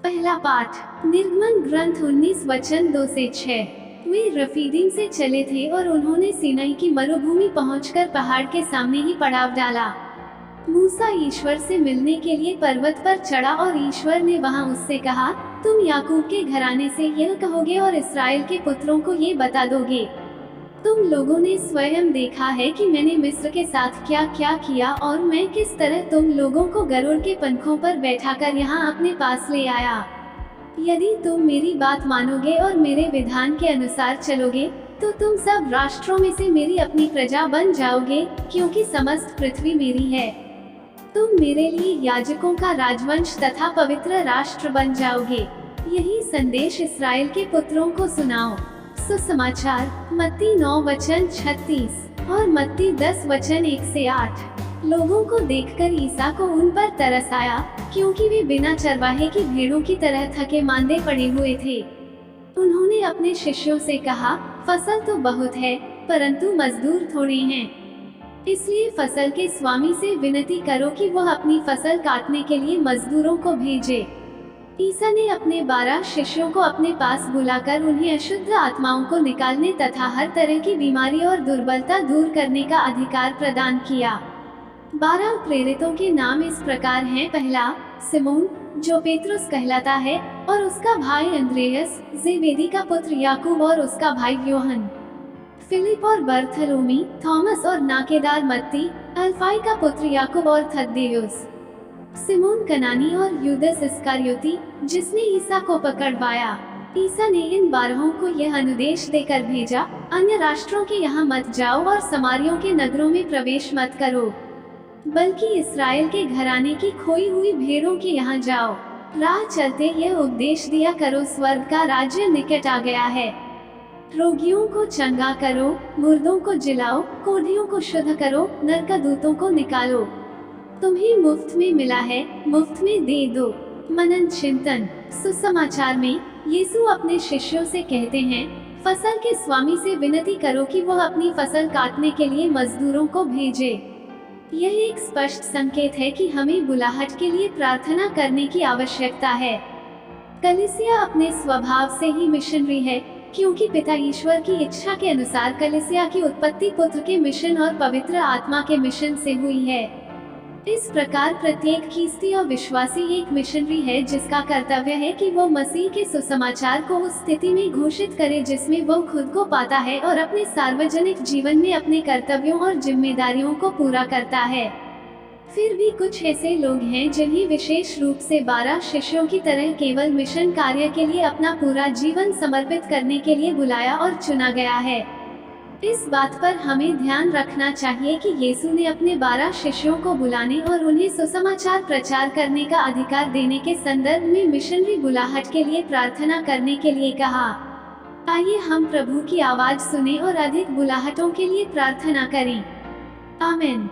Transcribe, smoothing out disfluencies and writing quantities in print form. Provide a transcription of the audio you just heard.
पहला पाठ, निर्गमन ग्रंथ 19 वचन 2 से 6। वे रफीदीम से चले थे और उन्होंने सीनाई की मरुभूमि पहुंचकर पहाड़ के सामने ही पड़ाव डाला। मूसा ईश्वर से मिलने के लिए पर्वत पर चढ़ा और ईश्वर ने वहां उससे कहा, तुम याकूब के घराने से यह कहोगे और इस्राएल के पुत्रों को ये बता दोगे, तुम लोगों ने स्वयं देखा है कि मैंने मिस्र के साथ क्या क्या किया और मैं किस तरह तुम लोगों को गरुड़ के पंखों पर बैठाकर यहाँ अपने पास ले आया। यदि तुम मेरी बात मानोगे और मेरे विधान के अनुसार चलोगे तो तुम सब राष्ट्रों में से मेरी अपनी प्रजा बन जाओगे, क्योंकि समस्त पृथ्वी मेरी है। तुम मेरे लिए याजकों का राजवंश तथा पवित्र राष्ट्र बन जाओगे। यही संदेश इस्राएल के पुत्रों को सुनाओ। सुसमाचार मत्ती 9 वचन 36 और मत्ती 10 वचन 1 से 8। लोगों को देखकर ईसा को उन पर तरस आया, क्योंकि वे बिना चरवाहे की भेड़ों की तरह थके मांदे पड़े हुए थे। उन्होंने अपने शिष्यों से कहा, फसल तो बहुत है, परंतु मजदूर थोड़े हैं। इसलिए फसल के स्वामी से विनती करो कि वह अपनी फसल काटने के लिए मजदूरों को भेजे। ईसा ने अपने 12 शिष्यों को अपने पास बुलाकर उन्हें अशुद्ध आत्माओं को निकालने तथा हर तरह की बीमारी और दुर्बलता दूर करने का अधिकार प्रदान किया। 12 प्रेरितों के नाम इस प्रकार हैं। पहला, सिमोन जो पेत्रुस कहलाता है और उसका भाई अंद्रेयस, जेबेदी का पुत्र याकूब और उसका भाई योहन, फिलिप और बर्थलोमी, थॉमस और नाकेदार मत्ती, अल्फाई का पुत्र याकूब और थद्देयुस, सिमोन कनानी और यूदस इस्करियोती जिसने ईसा को पकड़वाया। ईसा ने इन 12 को यह अनुदेश देकर भेजा, अन्य राष्ट्रों के यहाँ मत जाओ और समारियों के नगरों में प्रवेश मत करो, बल्कि इस्राएल के घराने की खोई हुई भेड़ों के यहाँ जाओ। राह चलते यह उपदेश दिया करो, स्वर्ग का राज्य निकट आ गया है। रोगियों को चंगा करो, मुर्दों को जिलाओ, कोढ़ियों को शुद्ध करो, नरकदूतों को निकालो। तुम्हें मुफ्त में मिला है, मुफ्त में दे दो। मनन चिंतन। सुसमाचार में यीशु अपने शिष्यों से कहते हैं, फसल के स्वामी से विनती करो कि वह अपनी फसल काटने के लिए मजदूरों को भेजे। यह एक स्पष्ट संकेत है कि हमें बुलाहट के लिए प्रार्थना करने की आवश्यकता है। कलीसिया अपने स्वभाव से ही मिशनरी है, क्योंकि पिता ईश्वर की इच्छा के अनुसार कलीसिया की उत्पत्ति पुत्र के मिशन और पवित्र आत्मा के मिशन से हुई है। इस प्रकार प्रत्येक ख्रीस्ती और विश्वासी एक मिशनरी है, जिसका कर्तव्य है कि वो मसीह के सुसमाचार को उस स्थिति में घोषित करे जिसमें वो खुद को पाता है और अपने सार्वजनिक जीवन में अपने कर्तव्यों और जिम्मेदारियों को पूरा करता है। फिर भी कुछ ऐसे लोग हैं जिन्हें विशेष रूप से 12 शिष्यों की तरह केवल मिशन कार्य के लिए अपना पूरा जीवन समर्पित करने के लिए बुलाया और चुना गया है। इस बात पर हमें ध्यान रखना चाहिए कि यीशु ने अपने 12 शिष्यों को बुलाने और उन्हें सुसमाचार प्रचार करने का अधिकार देने के संदर्भ में मिशनरी बुलाहट के लिए प्रार्थना करने के लिए कहा। आइए हम प्रभु की आवाज सुने और अधिक बुलाहटों के लिए प्रार्थना करें। आमीन।